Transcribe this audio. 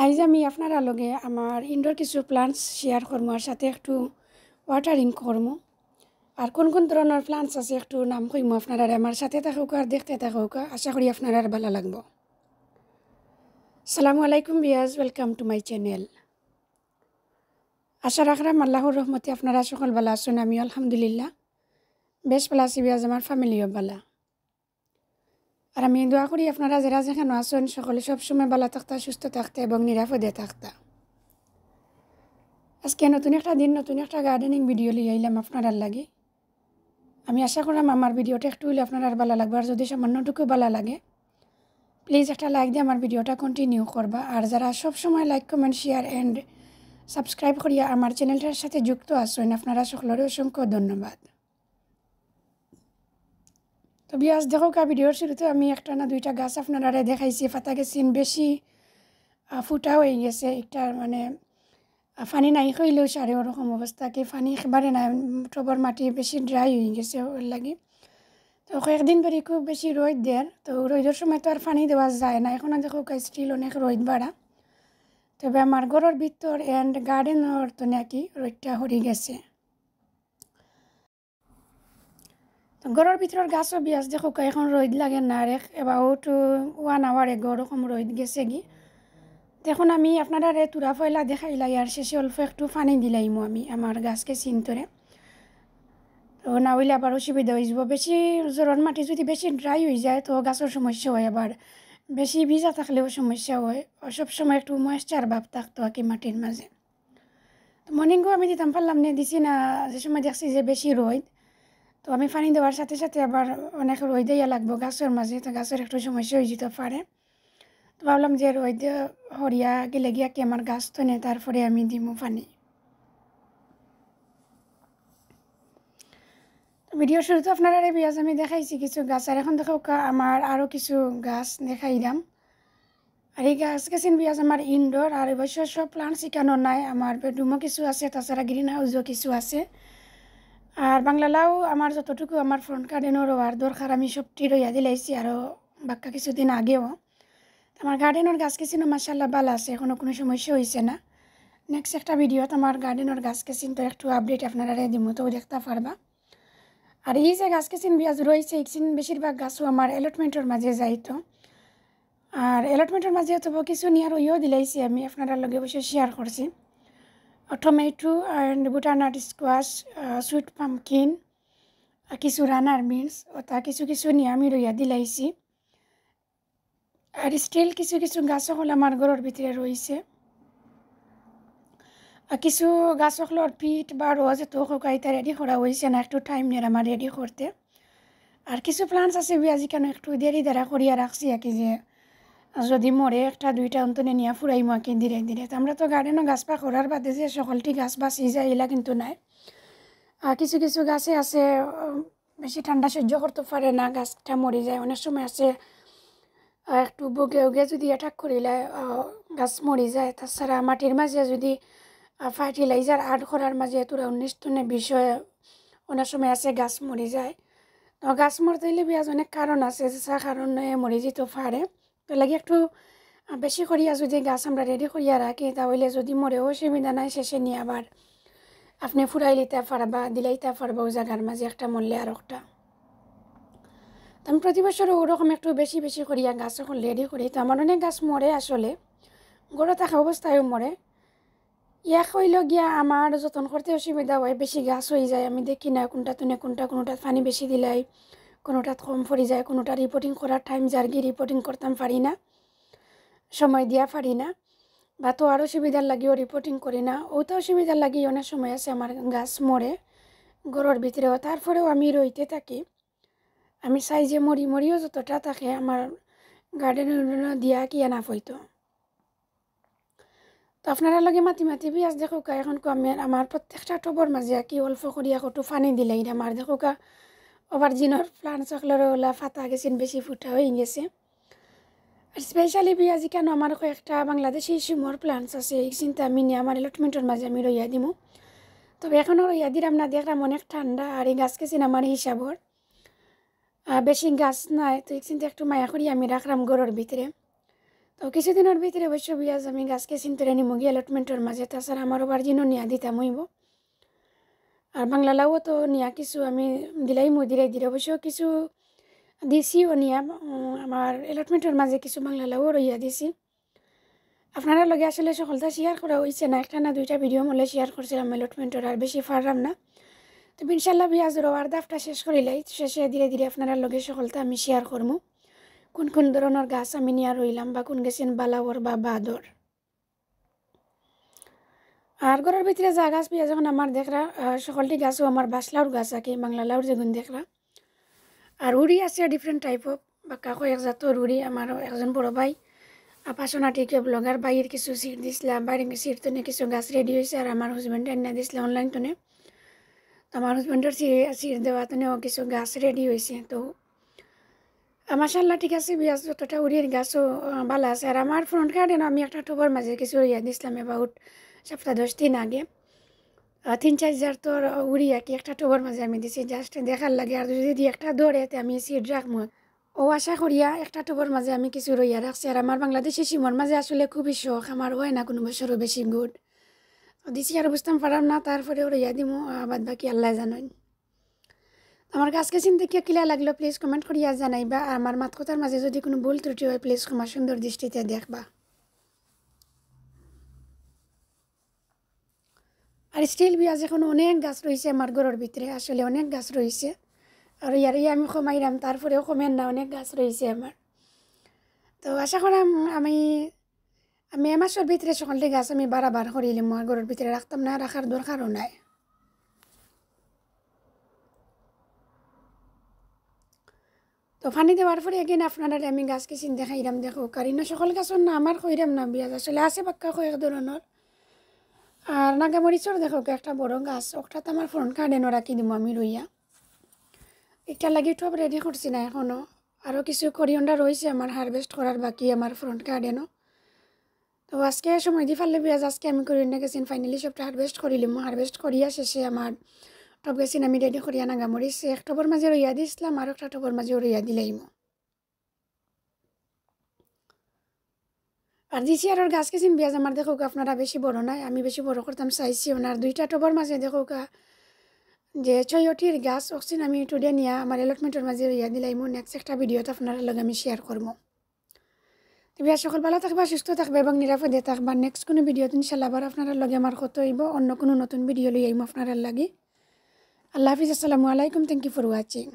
আজ আমি আপনারা লগে আমার ইনডোর কিছু প্লান্টস শেয়ার করবো, আর সাথে একটু ওয়াটারিং করবো। আর কোন কোন ধরনের প্লান্টস আছে একটু নাম কইমু আপনারা। আমার সাথে থাকুক আর দেখতে থাকুক, আশা করি আপনারা ভালো লাগবো। আসসালামু আলাইকুম বিয়াজ, ওয়েলকাম টু মাই চ্যানেল। আশা রাখলাম আল্লাহর রহমতে আপনারা সকল ভালো আছেন। আমি আলহামদুলিল্লাহ বেশ ভালো আছি বিয়াজ, আমার ফ্যামিলিও ভালো। আর আমি দোয়া করি আপনারা যারা যেখানে আছেন সকলে সবসময় ভালো থাকতে, সুস্থ থাকতে এবং নিরাপদে থাকতে। আজকে নতুন একটা দিন, নতুন একটা গার্ডেনিং ভিডিও লিয়ে আইলাম আপনারা লাগে। আমি আশা করলাম আমার ভিডিওটা একটু হলে আপনারা ভালো লাগবে। আর যদি সামান্যটুকু ভালো লাগে প্লিজ একটা লাইক দিয়ে আমার ভিডিওটা কন্টিনিউ করবা। আর যারা সবসময় like, comment, share and subscribe করিয়া আমার চ্যানেলটার সাথে যুক্ত আছেন, আপনারা সকলের অসংখ্য ধন্যবাদ। তো বিয়াস দেখো ভিডিওর শুরুতে আমি একটা না দুইটা গাছ আপনারা দেখাইছি। পাতা গেছিন বেশি ফুটা হয়ে গেছে, একটা মানে ফানি নাই হইলেও সারে ওরকম অবস্থা, কি ফানি একেবারে নাই, টবর মাটি বেশি ড্রাই হয়ে গেছে ওর লাগে। তো কয়েকদিন ধরে খুব বেশি রোদ দেয়, তো রোদের সময় তো আর পানি দেওয়া যায় না। এখনও দেখো স্টিল অনেক রোদ বাড়া। তবে আমার ঘরের ভিতর অ্যান্ড গার্ডেনের তো নাকি রোদটা হরি গেছে। তো ঘরের ভিতরের গাছও বিয়াস দেখো এখন রোদ লাগে না, আর অ্যাবাউট 1 আওয়ার এগো ওরকম রোদ গেছে কি। দেখুন আমি আপনারা তুরা ফয়লা দেখাইলাই, আর শেষে অল্প একটু পানি দিলাইমো আমি আমার গাছকে চিন্তরে। তো না হইলে আবার অসুবিধা হয়ে যাব। বেশি জোরন মাটি যদি বেশি ড্রাই হয়ে যায় তো গাছের সমস্যা হয়, আবার বেশি ভিজা থাকলেও সমস্যা হয়। সবসময় একটু ময়েশ্চার ভাব থাকতো আর কি মাটির মাঝে। তো মর্নিংও আমি দিতাম পারলাম না, দিছি না। যে সময় দেখছি যে বেশি রোদ, তো আমি পানি দেওয়ার সাথে সাথে আবার অনেক রোদ দেওয়া লাগবো গাছের মাঝে, তো গাছের একটু সমস্যা হয়ে যেতে পারে। তো ভাবলাম যে রোদ হরিয়া গেলে গিয়া কি আমার গাছ তো নেই, তারপরে আমি দিমু পানি। ভিডিও শুরুতে আপনারা বিয়াজ আমি দেখাইছি কিছু গাছ, আর এখন দেখো আমার আরও কিছু গাছ দেখাইলাম। আর এই গাছ গেছেন বিয়াজ আমার ইনডোর, আর অবশ্য সব প্লান্ট শিখানো নাই, আমার বেডরুমও কিছু আছে, তাছাড়া গ্রিন হাউসও কিছু আছে। আর বাংলালাও আমার যতটুকু আমার ফ্রন্ট গার্ডেনও রোয়ার দরকার আমি সবটি রইয়া দিলাইছি, আরও বাক্কা কিছুদিন আগেও। আমার গার্ডেনের গাছ কিছু মাশাআল্লাহ ভালো আছে, এখনও কোনো সমস্যা হয়েছে না। নেক্সট একটা ভিডিওতে আমার গার্ডেনের গাছ কেছিন তো একটু আপডেট আপনারা দিব, তো দেখতে পারবা। আর এই যে গাছ কেছিন বিয়াজ রয়েছে, এইখান বেশিরভাগ গাছও আমার অ্যালটমেন্টের মাঝে যাইতো। আর অ্যালটমেন্টের মাঝে তো কিছু নিয়ে রইও দিলাইছি, আমি আপনারা লগে বসে শেয়ার করছি। Tomato and butternut squash, sweet pumpkin, কিছু রানার বিনস, ওটা কিছু কিছু নিয়ে আমি রইয়া দিলাইছি। আর স্টিল কিছু কিছু গাছ সকল আমার ঘরের ভিতরে রয়েছে। কিছু গাছ সকলের পিঠ বা রোজ তো শুকাইতে রেডি করা হয়েছে না, একটু টাইম নিয়ে আমার রেডি করতে। আর কিছু প্লান্টস আছে আজি কেন একটু দেরি দ্বারা করিয়া রাখছি আর কি, যে যদি মরে একটা দুইটা অন্তনে নিয়ে ফুরাইম আর কি ধীরে ধীরে। তো আমরা তো গার্ডেনও গাছপা করার বাদে যে সকলটি গাছ বাঁচি যায় এলা কিন্তু নাই। আর কিছু কিছু গাছে আছে বেশি ঠান্ডা সহ্য করতে পারে না, গাছটা মরে যায়। অনেক সময় আছে একটু বগে উগে যদি অ্যাটাক করিলে গাছ মরে যায়। তাছাড়া মাটির মাঝে যদি ফার্টিলাইজার আড করার মাঝে তোরা 19 বিষয়ে অনেক সময় আছে গাছ মরে যায়। তো গাছ মরতে হলে বিয়াজ অনেক কারণ আছে, যা কারণে মরে যেতে পারে। তো লাগে একটু বেশি করিয়া যদি গাছ আমরা রেডি করিয়া রাখি, তাহলে যদি মরেও অসুবিধা নাই, শেষে নিয়ে আবার আপনি ফুরাই লিতে পারবা, দিলাইতে পারবা ওই জায়গার মাঝে একটা মরলে আর একটা। তো আমি প্রতি বছর ওরকম একটু বেশি বেশি করিয়া গাছ যখন রেডি করি, তো আমার অনেক গাছ মরে আসলে, গড়ে থাকা অবস্থায়ও মরে। ইয়া হইল গিয়া আমার যত্ন করতে অসুবিধা হয়, বেশি গাছ হয়ে যায়, আমি দেখি না কোনটা তুনে কোনটা, কোনোটাত পানি বেশি দিলাই, কোনোটাত কম পড়ে যায়, কোনোটা রিপোর্টিং করার টাইম যারকি রিপোর্টিং করতাম পারি না, সময় দিয়া পারি না, বা তো আরও সুবিধার লাগিও রিপোর্টিং করি না। ওটা অসুবিধার লাগি অনেক সময় আছে আমার গাছ মরে ঘরের ভিতরেও, তারপরেও আমি রইতে থাকি। আমি চাই যে মরিও যতটা থাকে আমার গার্ডেনের দিয়া কি এনাফ হইতো। তো আপনারা লগে মাতি মাতি বিয়াজ দেখো এখন আমার প্রত্যেকটা টবর মাঝে কি অল্প করিয়া কটু পানি দিলাই আমার দেখো ওভারজিনের প্লান্ট সকলের ওলা ফাতা গেছেন, বেশি ফুটা হয়ে গেছে। আর স্পেশালি বিয়াজি কেন আমার কয়েকটা বাংলাদেশি সিমর প্লান্টস আছে, এই চিন্তা আমি নিয়ে আমার অ্যালটমেন্টের মাঝে আমি রইয়া দিমু। তবে এখনও রইয়া দিলাম না, দেখলাম অনেক ঠান্ডা, আর এই গাছ গেছেন আমার হিসাবর বেশি গাছ নাই, তো এই চিন্তা একটু মায়া করি আমি রাখলাম ঘরের ভিতরে। তো কিছুদিনের ভিতরে অবশ্য বিয়াজ আমি গাছকে চিনতে নিমু গিয়ে অ্যালটমেন্টের মাঝে, তাছাড়া আমার ওভারজিনও নিয়া দিতাম হইব। আর বাংলা লাউও তো নিয়া কিছু আমি দিলাইমু ধীরে ধীরে, অবশ্য কিছু দিছিও নিয়া আমার অ্যালটমেন্টের মাঝে কিছু বাংলা লাউও রইয়া দিছি। আপনারা লগে আসলে সকলটা শেয়ার করা হয়েছে না, একটা না দুইটা ভিডিও মলে শেয়ার করছিলাম অ্যালটমেন্টের, আর বেশি পারলাম না। তো ইনশাল্লাহ বিয়াজ রোয়ার দাফটা শেষ করিলাই, শেষে ধীরে ধীরে আপনারা লগে সকলটা আমি শেয়ার করবো কোন কোন ধরনের গাছ আমি নিয়ে রইলাম বা কোন গেছেন বালাওর বা বাদর। আর ঘরের ভিতরে যা গাছ পেয়ে যখন আমার দেখরা সকলটি গাছও আমার বাসলাউর গাছ আঁকে, বাংলা লাউর যেগুন দেখরা। আর উড়ি আছে ডিফারেন্ট টাইপ অফ বা কাকো এক জাতর উড়ি। আমার একজন বড় ভাই পাশনাটিকে ব্লগার বাইয়ের কিছু সিট দিছিলাম, বাইরে সিট তো কিছু গাছ রেডি হয়েছে, আর আমার হাজব্যান্ডে এনে দিছিল অনলাইন তোনে। তো আমার হাজব্যান্ডের সিট দেওয়া তোনেও কিছু গাছ রেডি হয়েছে। তো মাশাআল্লাহ ঠিক আছে, বিয়াজ যতটা উড়ির গাছও ভালো আছে। আর আমার ফ্রন্ট গার্ডেন আমি একটা টবের মাঝে কিছু ইয়া দিছিলাম অ্যাবাউট সপ্তাহ 10 দিন আগে, 3-4 হাজার তোর উড়ি আর কি একটা টবের মাঝে আমি দিছি জাস্ট দেখার লাগে। আর যদি একটা দৌড়েতে আমি সিট রাখবো ও আশা করিয়া একটা টবের মাঝে আমি কিছু রইয়া রাখছি। আর আমার বাংলাদেশি সিমর মাঝে আসলে খুবই শখ, আমার হয় না কোনো বছরও বেশি গুড দিছি আর বুঝতাম পারাম না, তারপরেও রইয়া দিমু, বাদ বাকি আল্লাহ জানেন। আমার গাছকে চিনতে কিলা লাগলো প্লিজ কমেন্ট করিয়া জানাইবা। আমার মাত কথার মাঝে যদি কোনো ভুল ত্রুটি হয় প্লিজ ক্ষমা সুন্দর দৃষ্টিতে দেখবা। আর স্টিল বিয়াজ এখন অনেক গাছ রয়েছে আমার ঘরের ভিতরে, আসলে অনেক গাছ রয়েছে। আর ইয়ারে আমি কমাইলাম তারপরেও কমেন না, অনেক গাছ রয়েছে আমার। তো আশা করাম আমি মাসের ভিতরে সকলটি গাছ আমি বারবার করিলাম, আমার ঘরের ভিতরে রাখতাম না, রাখার দরকারও নাই। তো পানি দেওয়ার পরে এগেন আপনারা আমি গাছকে চিনতে খাইলাম দেখো, কারণ সকল গাছর না আমার কইরাম না বিয়াজ আসলে আছে বাক্কা কয়েক ধরনের। আর নাগামরিচর দেখো একটা বড় গাছ, ওটা তো আমার ফ্রন্ট গার্ডেনও রাখি দিব আমি রইয়া। একটা লাগি টব রেডি করছি না এখনও, আরও কিছু করিয়ন্ডা রয়েছে আমার হারভেস্ট করার বাকি আমার ফ্রন্ট গার্ডেনও। তো আজকে সময় দিয়ে ফেললে বিয়াজ আজকে আমি করিয়ন্ডা গেছিন ফাইনালি সবটা হারভেস্ট করিলাম। হারভেস্ট করিয়া শেষে আমার টব গেছিন আমি রেডি করিয়া নাগামরিচ এক টবের মাঝে রইয়া দিয়েছিলাম, আর একটা টবের মাঝে রইয়া দিলাইম। আর দিছি আর গাছ গেছিন বিয়াজ আমার দেখো আপনারা বেশি বড় নাই, আমি বেশি বড় করতাম চাইছি ওনার দুইটা টবের মাঝে দেখো যে ছয়টির গাছ অক্সিজেন আমি টুডে নিয়ে আমার অ্যালটমেন্টের মাঝে রইয়া দিলাইমু। নেক্সট একটা ভিডিওতে আপনার লগে আমি শেয়ার করবো। তবে সকল ভালো থাকবা, সুস্থ থাকবে এবং নিরাপদে থাকবা। নেক্সট কোনো ভিডিওতে ইনশাল্লাহ আবার আপনার লগে আমার কত হইব, অন্য কোনো নতুন ভিডিও লই আইম আপনার লাগে। আল্লাহ হাফিজ, আসসালামু আলাইকুম, থ্যাংক ইউ ফর ওয়াচিং।